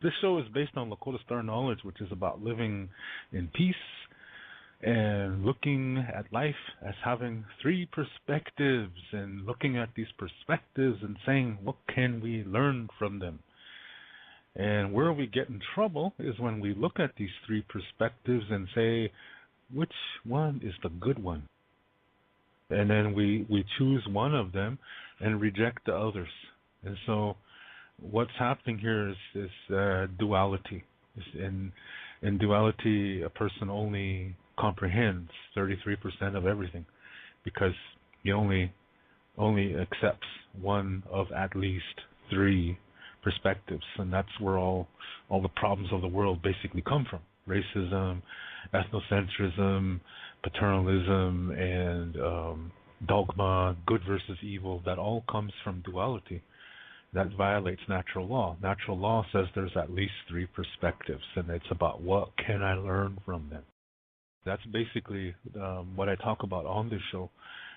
This show is based on Lakota Star knowledge, which is about living in peace and looking at life as having three perspectives, and looking at these perspectives and saying, what can we learn from them? And where we get in trouble is when we look at these three perspectives and say, which one is the good one? And then we choose one of them and reject the others. And so what's happening here is duality. In duality, a person only comprehends 33% of everything, because he only accepts one of at least three perspectives, and that's where all the problems of the world basically come from: racism, ethnocentrism, paternalism, and dogma, good versus evil. That all comes from duality. That violates natural law. Natural law says there's at least three perspectives, and it's about what can I learn from them. That's basically what I talk about on this show.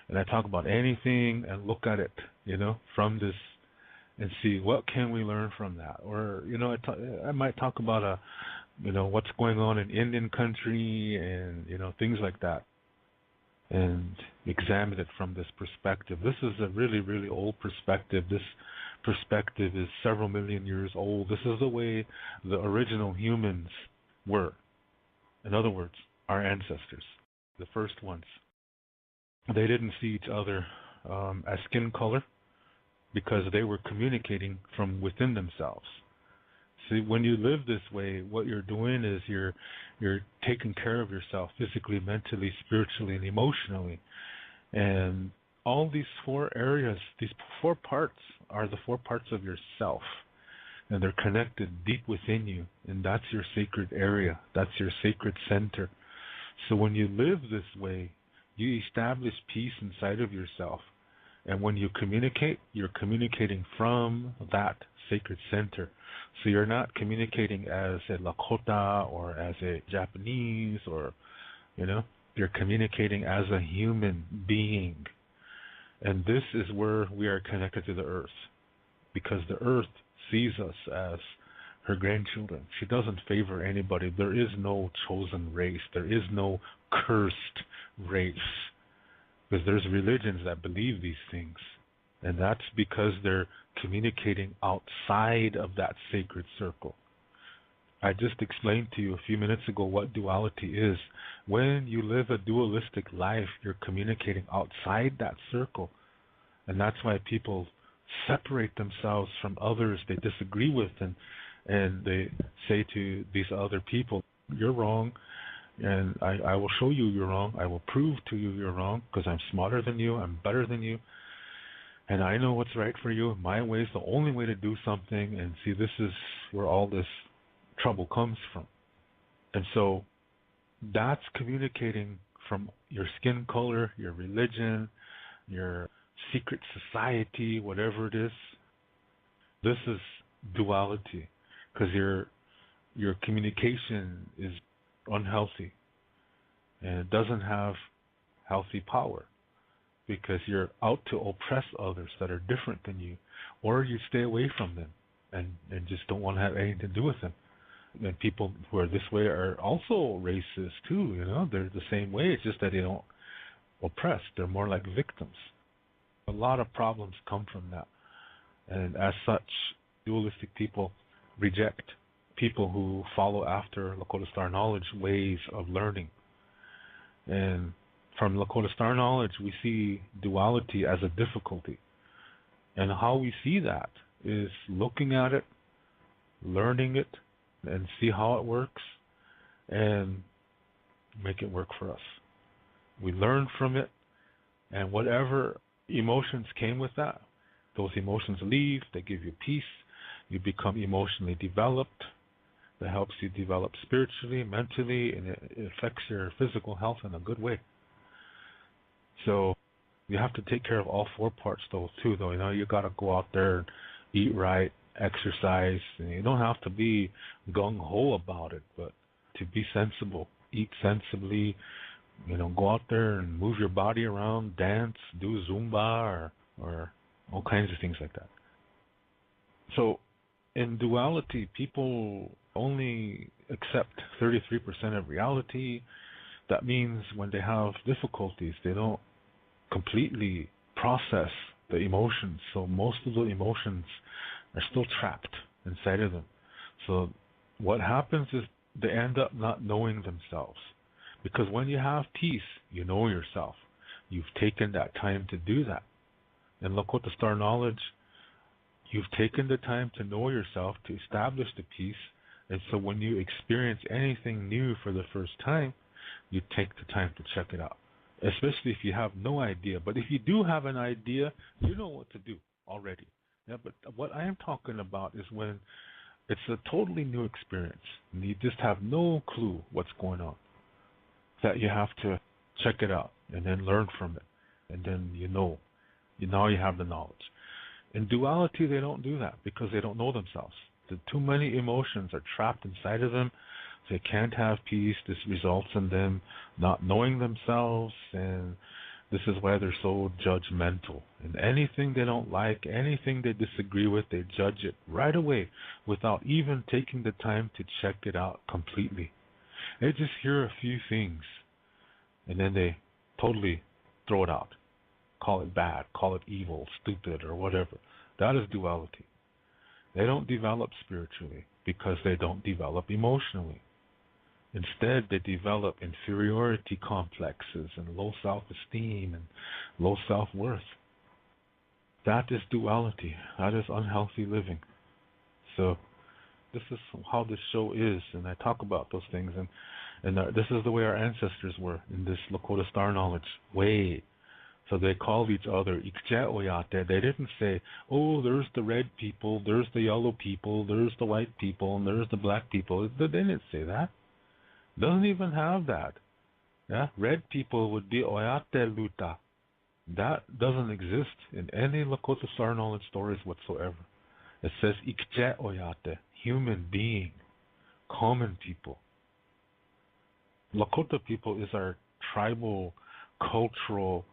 And I talk about anything and look at it, from this, and see what can we learn from that. Or, I might talk about what's going on in Indian country and, things like that, and examine it from this perspective. This is a really, really old perspective. This perspective is several million years old. This is the way the original humans were. In other words, our ancestors, the first ones. They didn't see each other as skin color, because they were communicating from within themselves. See, when you live this way, what you're doing is you're taking care of yourself physically, mentally, spiritually, and emotionally. And all these four areas, these four parts, are the four parts of yourself. And they're connected deep within you. And that's your sacred area. That's your sacred center. So when you live this way, you establish peace inside of yourself. And when you communicate, you're communicating from that sacred center. So you're not communicating as a Lakota or as a Japanese, or, you're communicating as a human being. And this is where we are connected to the earth, because the earth sees us as her grandchildren. She doesn't favor anybody. There is no chosen race. There is no cursed race. Because there's religions that believe these things. And that's because they're communicating outside of that sacred circle. I just explained to you a few minutes ago what duality is. When you live a dualistic life, you're communicating outside that circle. And that's why people separate themselves from others they disagree with, and they say to these other people, you're wrong, and I will show you you're wrong. I will prove to you you're wrong, because I'm smarter than you, I'm better than you, and I know what's right for you. My way is the only way to do something. And see, this is where all this trouble comes from. And so that's communicating from your skin color, your religion, your secret society, whatever it is. This is duality, because your communication is unhealthy, and it doesn't have healthy power, because you're out to oppress others that are different than you, or you stay away from them and just don't want to have anything to do with them. And people who are this way are also racist too, they're the same way. It's just that they don't oppress. They're more like victims. A lot of problems come from that. And as such, dualistic people reject people who follow after Lakota Star knowledge ways of learning. And from Lakota Star knowledge, we see duality as a difficulty. And how we see that is looking at it, learning it, and see how it works, and make it work for us. We learn from it, and whatever emotions came with that, those emotions leave, they give you peace, you become emotionally developed. That helps you develop spiritually, mentally, and it affects your physical health in a good way. So you have to take care of all four parts though too. You got to go out there and eat right, exercise, and you don't have to be gung-ho about it, but to be sensible, eat sensibly, go out there and move your body around, dance, do Zumba, or all kinds of things like that. So In duality, people only accept 33% of reality. That means when they have difficulties, they don't completely process the emotions. So most of the emotions are still trapped inside of them. So what happens is they end up not knowing themselves. Because when you have peace, you know yourself. You've taken that time to do that. In Lakota Star Knowledge, you've taken the time to know yourself, to establish the peace. And so when you experience anything new for the first time, you take the time to check it out. Especially if you have no idea. But if you do have an idea, you know what to do already. Yeah, but what I am talking about is when it's a totally new experience and you just have no clue what's going on. That you have to check it out and then learn from it. And then you know. Now you have the knowledge. In duality, they don't do that because they don't know themselves. Too many emotions are trapped inside of them. They can't have peace. This results in them not knowing themselves, and this is why they're so judgmental. And anything they don't like, anything they disagree with, they judge it right away without even taking the time to check it out completely. They just hear a few things, and then they totally throw it out. Call it bad, call it evil, stupid, or whatever. That is duality. They don't develop spiritually because they don't develop emotionally. Instead, they develop inferiority complexes and low self-esteem and low self-worth. That is duality. That is unhealthy living. So this is how this show is, and I talk about those things, and this is the way our ancestors were in this Lakota Star Knowledge way. So they called each other Ikje Oyate. They didn't say, oh, there's the red people, there's the yellow people, there's the white people, and there's the black people. They didn't say that. Doesn't even have that. Yeah, red people would be Oyate Luta. That doesn't exist in any Lakota Star Knowledge stories whatsoever. It says Ikje Oyate, human being, common people. Lakota people is our tribal, cultural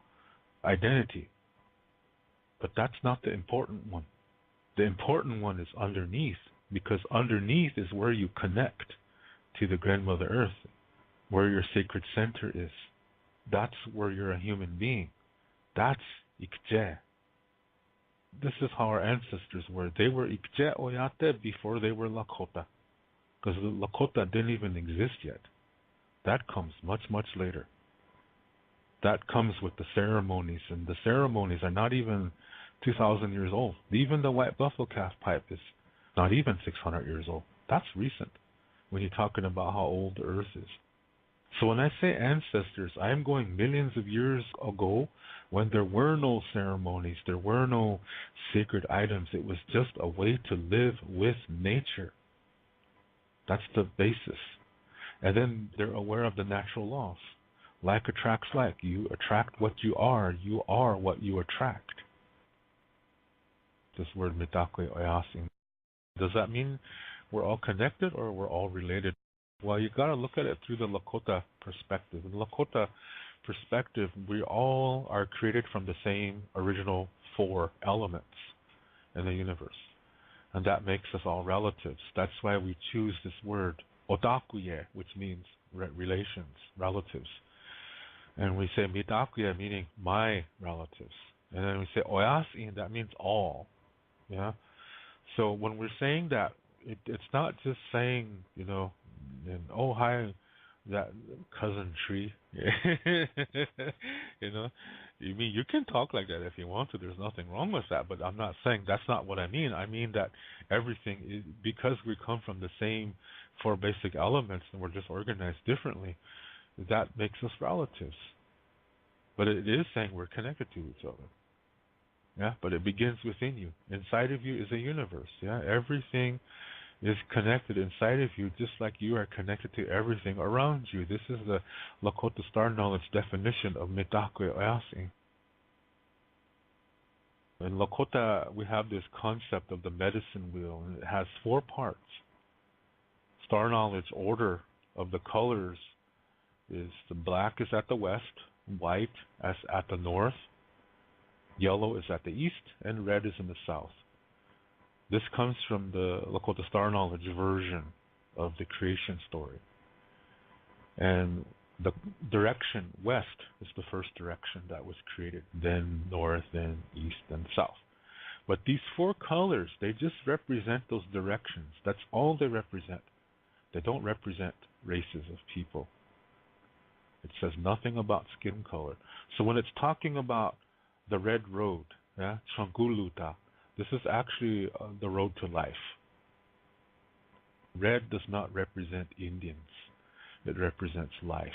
identity. But that's not the important one. The important one is underneath, because underneath is where you connect to the Grandmother Earth, where your sacred center is. That's where you're a human being. That's Ikje. This is how our ancestors were. They were Ikje Oyate before they were Lakota, because the Lakota didn't even exist yet. That comes much, much later. That comes with the ceremonies, and the ceremonies are not even 2,000 years old. Even the white buffalo calf pipe is not even 600 years old. That's recent when you're talking about how old the earth is. So when I say ancestors, I am going millions of years ago when there were no ceremonies, there were no sacred items. It was just a way to live with nature. That's the basis. And then they're aware of the natural laws. Like attracts like. You attract what you are. You are what you attract. This word mitakwe oyasin. Does that mean we're all connected or we're all related? Well, you got to look at it through the Lakota perspective. In the Lakota perspective, we all are created from the same original 4 elements in the universe. And that makes us all relatives. That's why we choose this word, otakuye, which means relations, relatives. And we say mitakuye, meaning my relatives. And then we say oyasin, that means all. Yeah. So when we're saying that, it's not just saying, and, oh, hi, that cousin tree. You mean you can talk like that if you want to. There's nothing wrong with that. But I'm not saying that's not what I mean. I mean that everything is, because we come from the same 4 basic elements and we're just organized differently, that makes us relatives. But it is saying we're connected to each other. Yeah, but it begins within you. Inside of you is a universe. Yeah, everything is connected inside of you, just like you are connected to everything around you. This is the Lakota Star Knowledge definition of mitakwe oyasin. In Lakota, we have this concept of the medicine wheel, and it has 4 parts. Star Knowledge order of the colors is the black is at the west, white is at the north, yellow is at the east, and red is in the south. This comes from the Lakota Star Knowledge version of the creation story. And the direction west is the first direction that was created, then north, then east, and south. But these four colors, they just represent those directions. That's all they represent. They don't represent races of people. It says nothing about skin color. So when it's talking about the red road, yeah, Changuluta, this is actually the road to life. Red does not represent Indians. It represents life.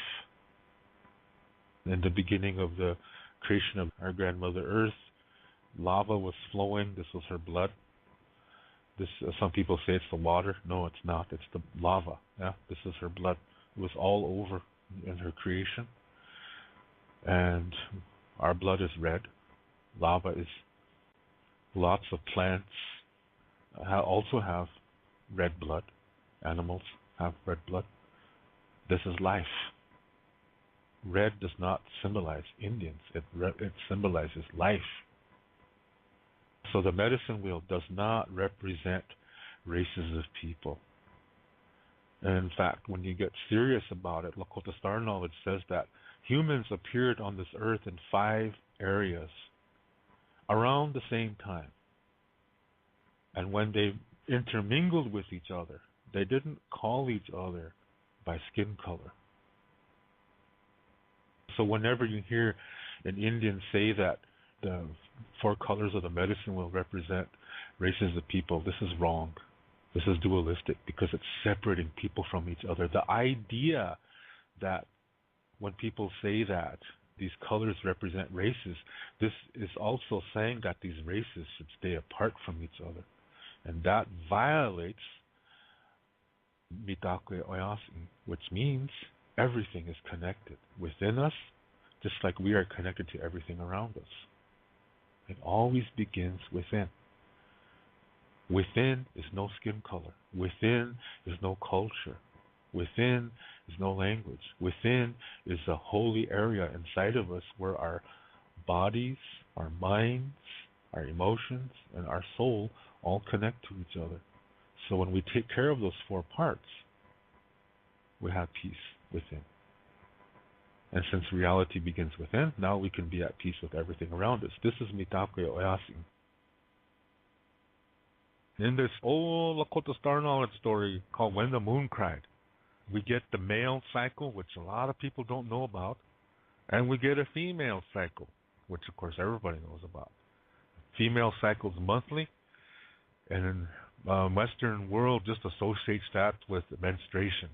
In the beginning of the creation of our grandmother Earth, lava was flowing. This was her blood. This, some people say it's the water. No, it's not. It's the lava. Yeah, this is her blood. It was all over in her creation. And our blood is red. Lava is lots of plants also have red blood. Animals have red blood. This is life. Red does not symbolize Indians. It symbolizes life. So the medicine wheel does not represent races of people. And in fact, when you get serious about it, Lakota Star Knowledge says that humans appeared on this earth in 5 areas around the same time. And when they intermingled with each other, they didn't call each other by skin color. So whenever you hear an Indian say that the 4 colors of the medicine will represent races of people, this is wrong. This is dualistic because it's separating people from each other. The idea that when people say that these colors represent races, this is also saying that these races should stay apart from each other. And that violates Mitakwe Oyasi, which means everything is connected within us, just like we are connected to everything around us. It always begins within. Within is no skin color. Within is no culture. Within is no language. Within is a holy area inside of us where our bodies, our minds, our emotions, and our soul all connect to each other. So when we take care of those 4 parts, we have peace within. And since reality begins within, now we can be at peace with everything around us. This is Mitakwe Oyasi. In this old Lakota Star Knowledge story called When the Moon Cried, we get the male cycle, which a lot of people don't know about, and we get a female cycle, which of course everybody knows about. Female cycles monthly, and in Western world just associates that with menstruation.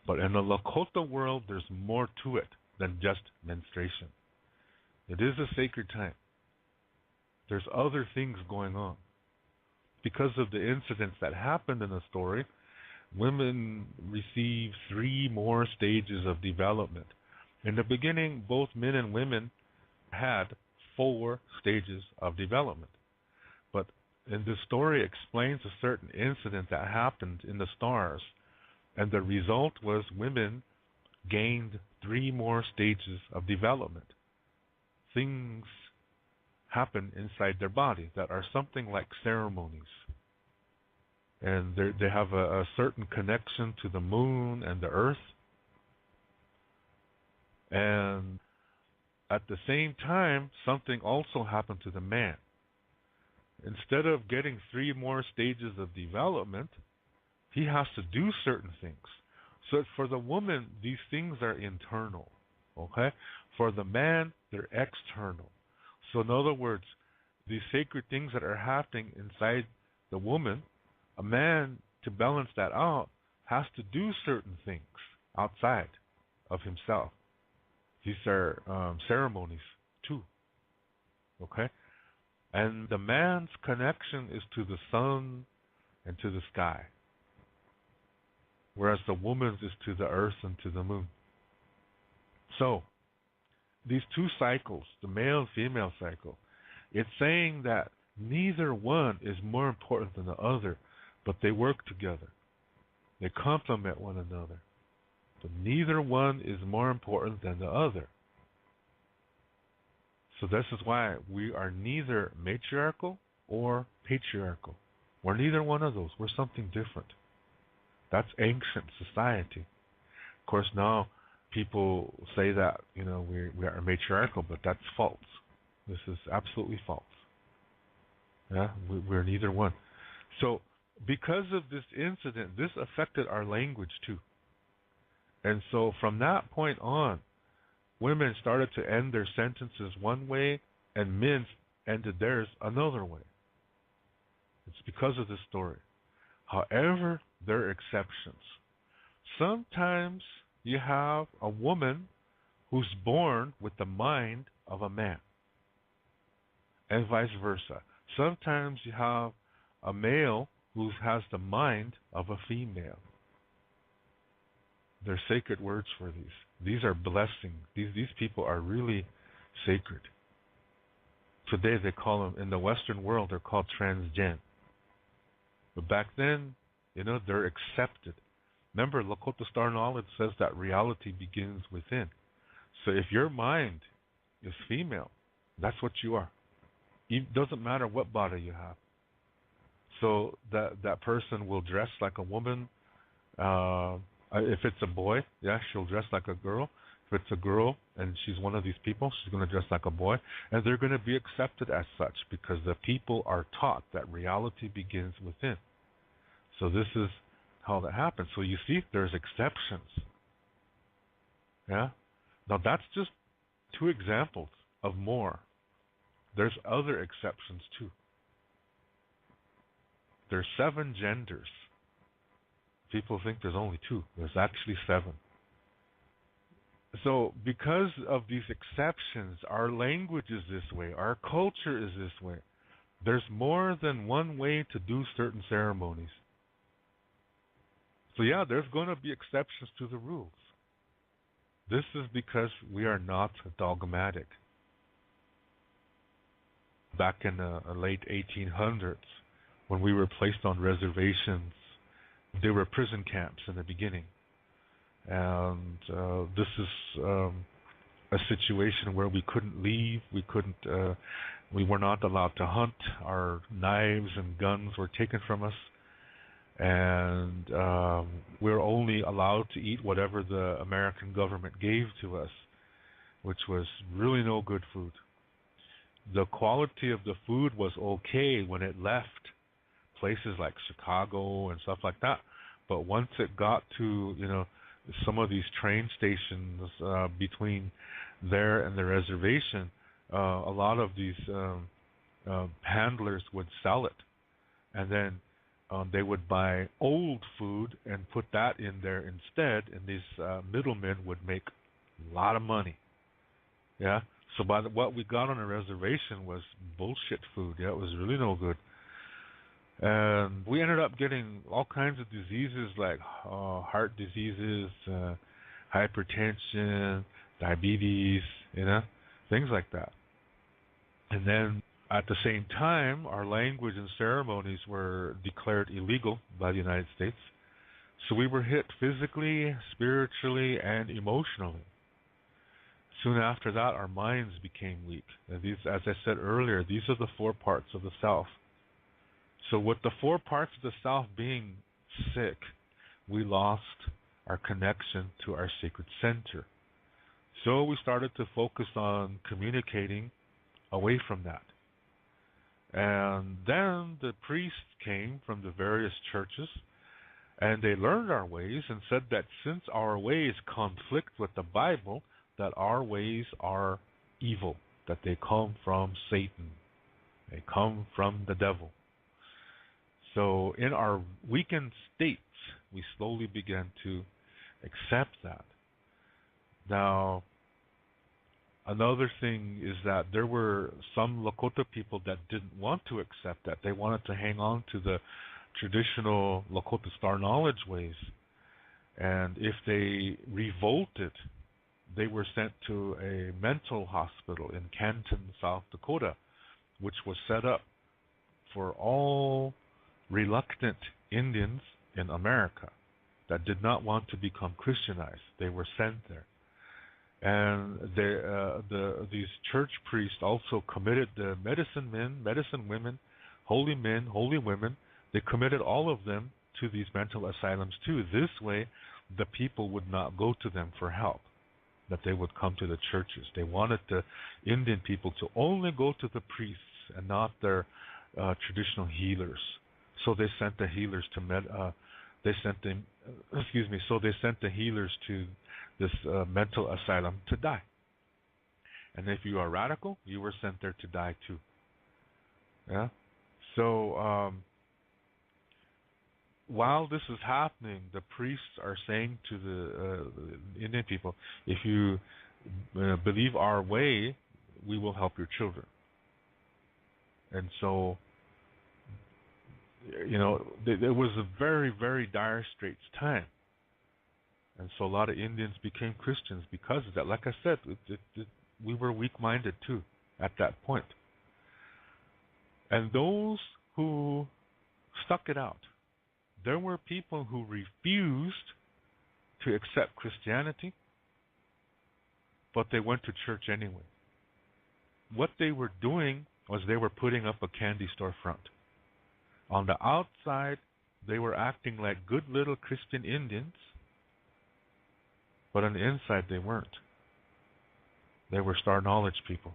But in the Lakota world, there's more to it than just menstruation. It is a sacred time. There's other things going on. Because of the incidents that happened in the story, women receive 3 more stages of development. In the beginning, both men and women had 4 stages of development. But in the story explains a certain incident that happened in the stars, and the result was women gained 3 more stages of development. Things happen inside their body that are something like ceremonies. And they have a certain connection to the moon and the earth. And at the same time, something also happened to the man. Instead of getting 3 more stages of development, he has to do certain things. So for the woman, these things are internal. Okay? For the man, they're external. So in other words, these sacred things that are happening inside the woman, a man, to balance that out, has to do certain things outside of himself. These are ceremonies too. Okay? And the man's connection is to the sun and to the sky, whereas the woman's is to the earth and to the moon. So, these 2 cycles, the male and female cycle, it's saying that neither one is more important than the other, but they work together. They complement one another. But neither one is more important than the other. So this is why we are neither matriarchal or patriarchal. We're neither one of those. We're something different. That's ancient society. Of course, now people say that we are matriarchal, but that's false. This is absolutely false. Yeah, we're neither one. So, because of this incident, this affected our language too. And so, from that point on, women started to end their sentences one way, and men ended theirs another way. It's because of this story. However, there are exceptions. Sometimes you have a woman who's born with the mind of a man, and vice versa. Sometimes you have a male who has the mind of a female. They're sacred words for these. These are blessings. These people are really sacred. Today they call them, in the Western world, they're called transgen. But back then, they're accepted. Remember, Lakota Star Knowledge says that reality begins within. So if your mind is female, that's what you are. It doesn't matter what body you have. So that person will dress like a woman. If it's a boy, yeah, she'll dress like a girl. If it's a girl and she's one of these people, she's going to dress like a boy. And they're going to be accepted as such because the people are taught that reality begins within. So this is how that happens. So you see, there's exceptions. Yeah? Now that's just 2 examples of more. There's other exceptions too. There's 7 genders. People think there's only 2. There's actually 7. So because of these exceptions, our language is this way. Our culture is this way. There's more than one way to do certain ceremonies. So yeah, there's going to be exceptions to the rules. This is because we are not dogmatic. Back in the late 1800s, when we were placed on reservations, they were prison camps in the beginning. And this is a situation where we couldn't leave, we were not allowed to hunt. Our knives and guns were taken from us, and we were only allowed to eat whatever the American government gave to us, which was really no good food. The quality of the food was okay when it left places like Chicago and stuff like that, but once it got to some of these train stations between there and the reservation, a lot of these handlers would sell it, and then they would buy old food and put that in there instead, and these middlemen would make a lot of money. Yeah. So what we got on a reservation was bullshit food. Yeah, it was really no good. And we ended up getting all kinds of diseases like heart diseases, hypertension, diabetes, things like that. And then at the same time, our language and ceremonies were declared illegal by the United States. So we were hit physically, spiritually, and emotionally. Soon after that, our minds became weak. And these, as I said earlier, these are the 4 parts of the self. So with the 4 parts of the self being sick, we lost our connection to our sacred center. So we started to focus on communicating away from that. And then the priests came from the various churches, and they learned our ways and said that since our ways conflict with the Bible, that our ways are evil, that they come from Satan. They come from the devil. So in our weakened states, we slowly began to accept that. Now, another thing is that there were some Lakota people that didn't want to accept that. They wanted to hang on to the traditional Lakota Star Knowledge ways. And if they revolted, they were sent to a mental hospital in Canton, South Dakota, which was set up for all reluctant Indians in America that did not want to become Christianized. They were sent there. And these church priests also committed the medicine men, medicine women, holy women, They committed all of them to these mental asylums too. This way, the people would not go to them for help, that they would come to the churches. They wanted the Indian people to only go to the priests and not their traditional healers. So they sent the healers to So they sent the healers to this mental asylum to die. And if you are radical, you were sent there to die too. Yeah. So while this is happening, the priests are saying to the Indian people, if you believe our way, we will help your children. And so, there was a very, very dire straits time. And so a lot of Indians became Christians because of that. Like I said, we were weak-minded too at that point. And those who stuck it out, there were people who refused to accept Christianity, but they went to church anyway. What they were doing was they were putting up a candy store front. On the outside, they were acting like good little Christian Indians, but on the inside they weren't. They were star knowledge people.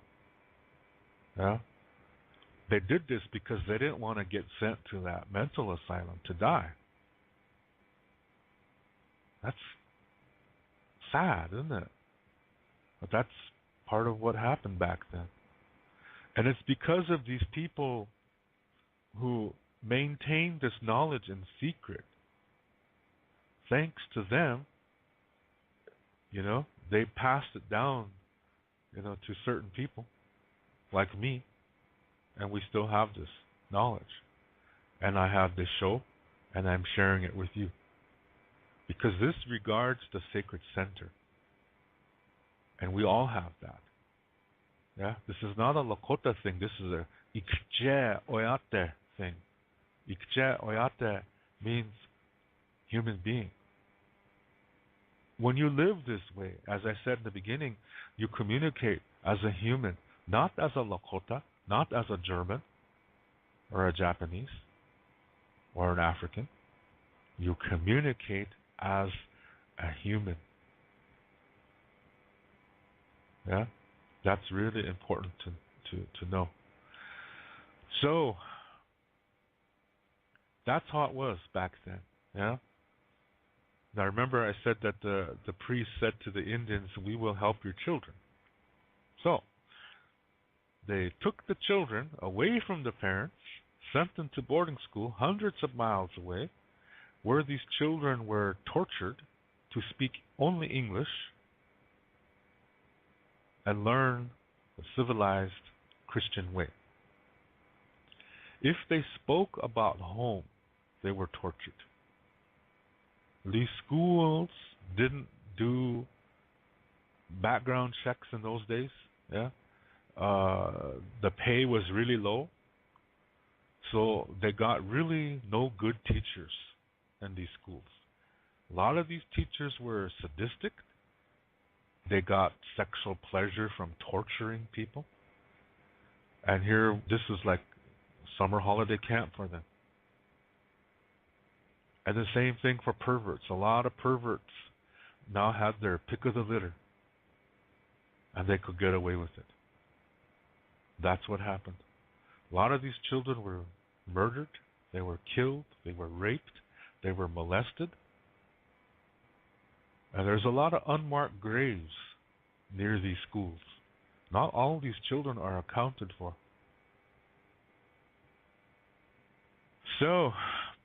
Yeah? They did this because they didn't want to get sent to that mental asylum to die. That's sad, isn't it? But that's part of what happened back then. And it's because of these people who maintained this knowledge in secret. Thanks to them, they passed it down, to certain people like me, and we still have this knowledge. And I have this show, and I'm sharing it with you. Because this regards the sacred center. And we all have that. Yeah, this is not a Lakota thing. This is a Ikje Oyate thing. Ikje Oyate means human being. When you live this way, as I said in the beginning, you communicate as a human, not as a Lakota, not as a German, or a Japanese, or an African. You communicate as a human. Yeah? That's really important to know. So, that's how it was back then. Yeah? Now remember I said that the priest said to the Indians, we will help your children. So, they took the children away from the parents, sent them to boarding school hundreds of miles away, where these children were tortured to speak only English and learn the civilized Christian way. If they spoke about home, they were tortured. These schools didn't do background checks in those days. Yeah, the pay was really low, so they got really no good teachers in these schools. A lot of these teachers were sadistic. They got sexual pleasure from torturing people. And here, this is like summer holiday camp for them. And the same thing for perverts. A lot of perverts now had their pick of the litter. And they could get away with it. That's what happened. A lot of these children were murdered. They were killed. They were raped. They were molested. And there's a lot of unmarked graves near these schools. Not all these children are accounted for. So,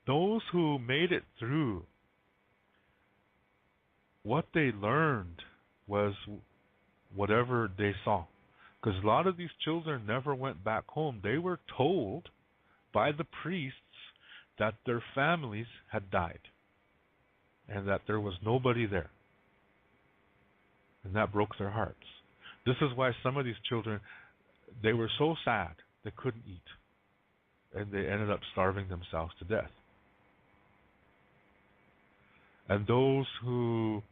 those who made it through, what they learned was whatever they saw. Because a lot of these children never went back home. They were told by the priests that their families had died and that there was nobody there. And that broke their hearts. This is why some of these children, they were so sad they couldn't eat. And they ended up starving themselves to death. And those who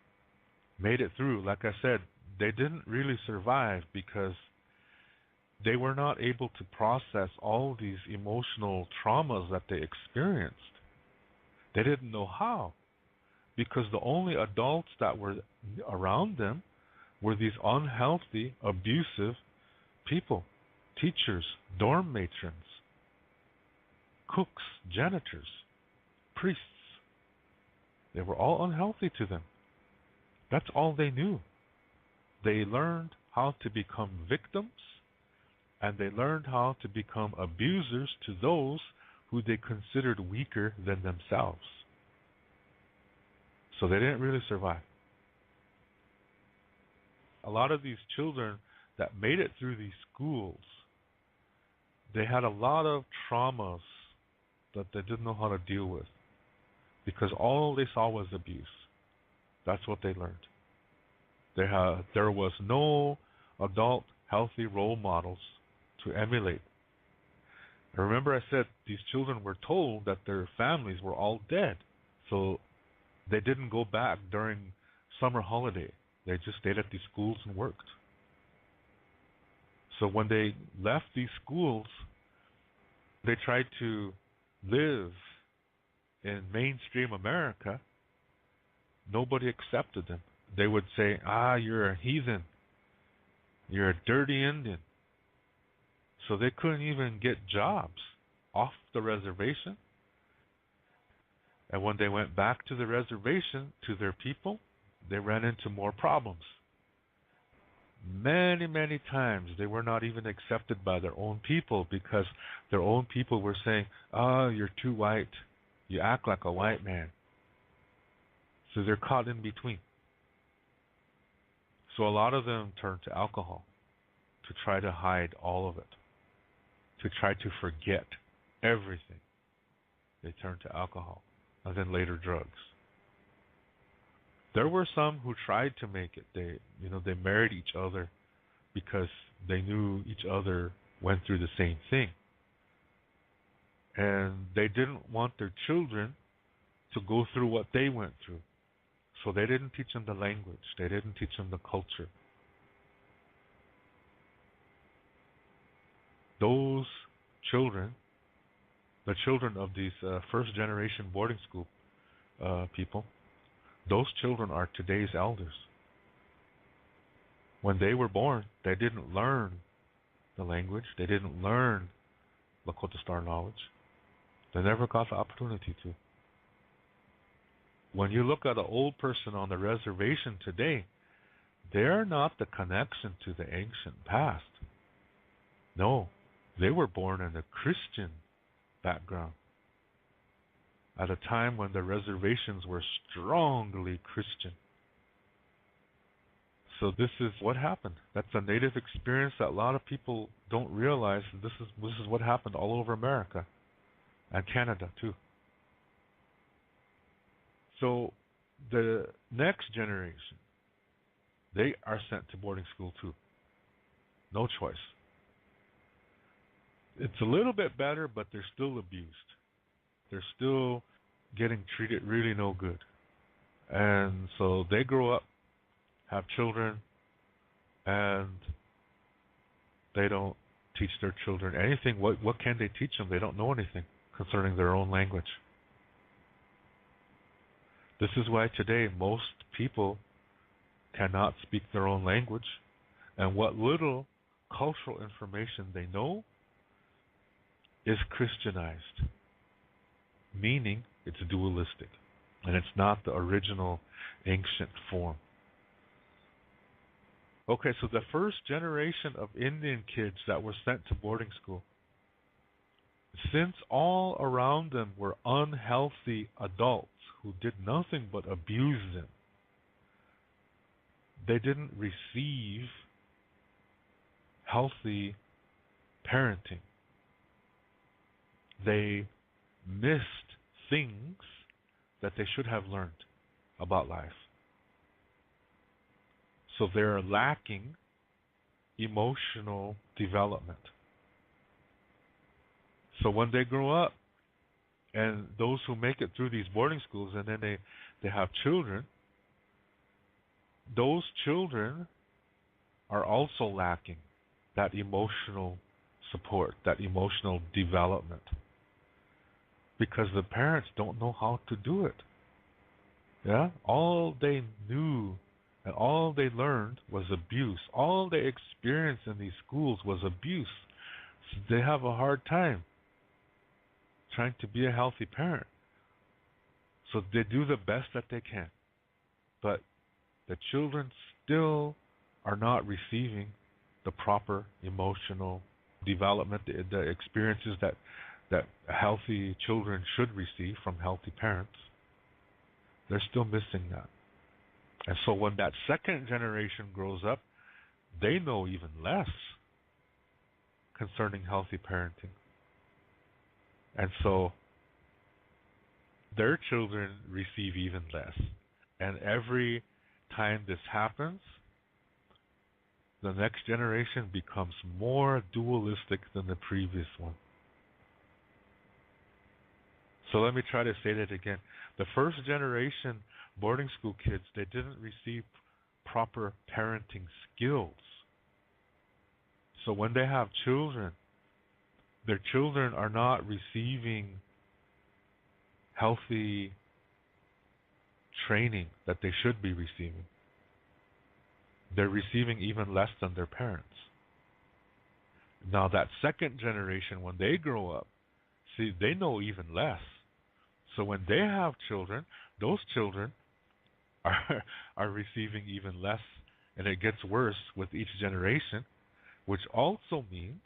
made it through, like I said, they didn't really survive because they were not able to process all these emotional traumas that they experienced. They didn't know how, because the only adults that were around them were these unhealthy, abusive people, teachers, dorm matrons, cooks, janitors, priests. They were all unhealthy to them. That's all they knew. They learned how to become victims, and they learned how to become abusers to those who they considered weaker than themselves. So they didn't really survive. A lot of these children that made it through these schools, they had a lot of traumas that they didn't know how to deal with, because all they saw was abuse. That's what they learned. There was no adult healthy role models to emulate. I remember I said these children were told that their families were all dead, so they didn't go back during summer holiday. They just stayed at these schools and worked. So when they left these schools, they tried to live in mainstream America. Nobody accepted them. They would say, you're a heathen. You're a dirty Indian. So they couldn't even get jobs off the reservation. And when they went back to the reservation, to their people, they ran into more problems. Many, many times they were not even accepted by their own people, because their own people were saying, you're too white. You act like a white man. So they're caught in between. So a lot of them turned to alcohol to try to hide all of it, to try to forget everything. They turned to alcohol, and then later drugs. There were some who tried to make it. They married each other because they knew each other went through the same thing. And they didn't want their children to go through what they went through. So they didn't teach them the language. They didn't teach them the culture. Those children, the children of these first generation boarding school people, those children are today's elders. When they were born, they didn't learn the language. They didn't learn Lakota Star knowledge. They never got the opportunity to. When you look at an old person on the reservation today, they're not the connection to the ancient past. No, they were born in a Christian background at a time when the reservations were strongly Christian. So this is what happened. That's a native experience that a lot of people don't realize. This is what happened all over America and Canada too. So the next generation, they are sent to boarding school too. No choice. It's a little bit better, but they're still abused. They're still getting treated really no good. And so they grow up, have children, and they don't teach their children anything. What can they teach them? They don't know anything concerning their own language. This is why today most people cannot speak their own language, and what little cultural information they know is Christianized, meaning it's dualistic, and it's not the original ancient form. Okay, so the first generation of Indian kids that were sent to boarding school, since all around them were unhealthy adults who did nothing but abuse them, they didn't receive healthy parenting. They missed things that they should have learned about life. So they're lacking emotional development. So when they grow up, and those who make it through these boarding schools, and then they have children, those children are also lacking that emotional support, that emotional development, because the parents don't know how to do it. Yeah, all they knew and all they learned was abuse. All they experienced in these schools was abuse. So they have a hard time trying to be a healthy parent. So they do the best that they can. But the children still are not receiving the proper emotional development, the experiences that healthy children should receive from healthy parents. They're still missing that. And so when that second generation grows up, they know even less concerning healthy parenting. And so their children receive even less. And every time this happens, the next generation becomes more dualistic than the previous one. So let me try to say that again. The first generation boarding school kids, they didn't receive proper parenting skills. So when they have children, their children are not receiving healthy training that they should be receiving. They're receiving even less than their parents. Now that second generation, when they grow up, see, they know even less. So when they have children, those children are receiving even less, and it gets worse with each generation, which also means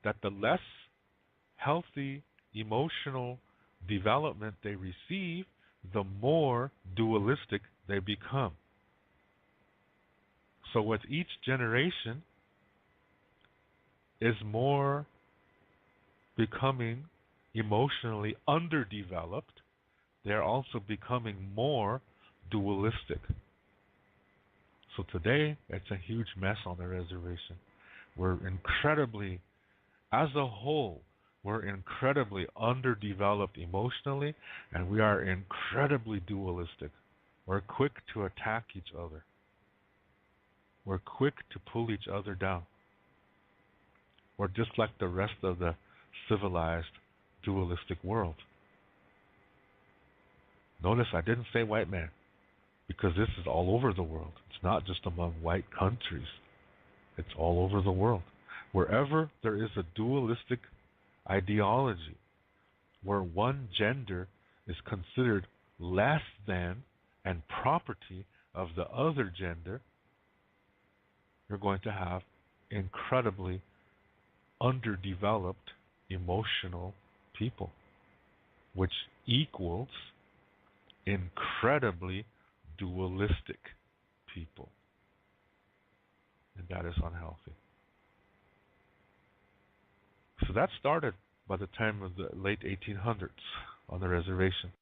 that the less healthy emotional development they receive, the more dualistic they become. So with each generation is more becoming emotionally underdeveloped, they're also becoming more dualistic. So today, it's a huge mess on the reservation. We're incredibly, as a whole, we're incredibly underdeveloped emotionally, and we are incredibly dualistic. We're quick to attack each other. We're quick to pull each other down. We're just like the rest of the civilized, dualistic world. Notice I didn't say white man, because this is all over the world. It's not just among white countries. It's all over the world. Wherever there is a dualistic ideology, where one gender is considered less than and property of the other gender, you're going to have incredibly underdeveloped emotional people, which equals incredibly dualistic people. And that is unhealthy. So that started by the time of the late 1800s on the reservation.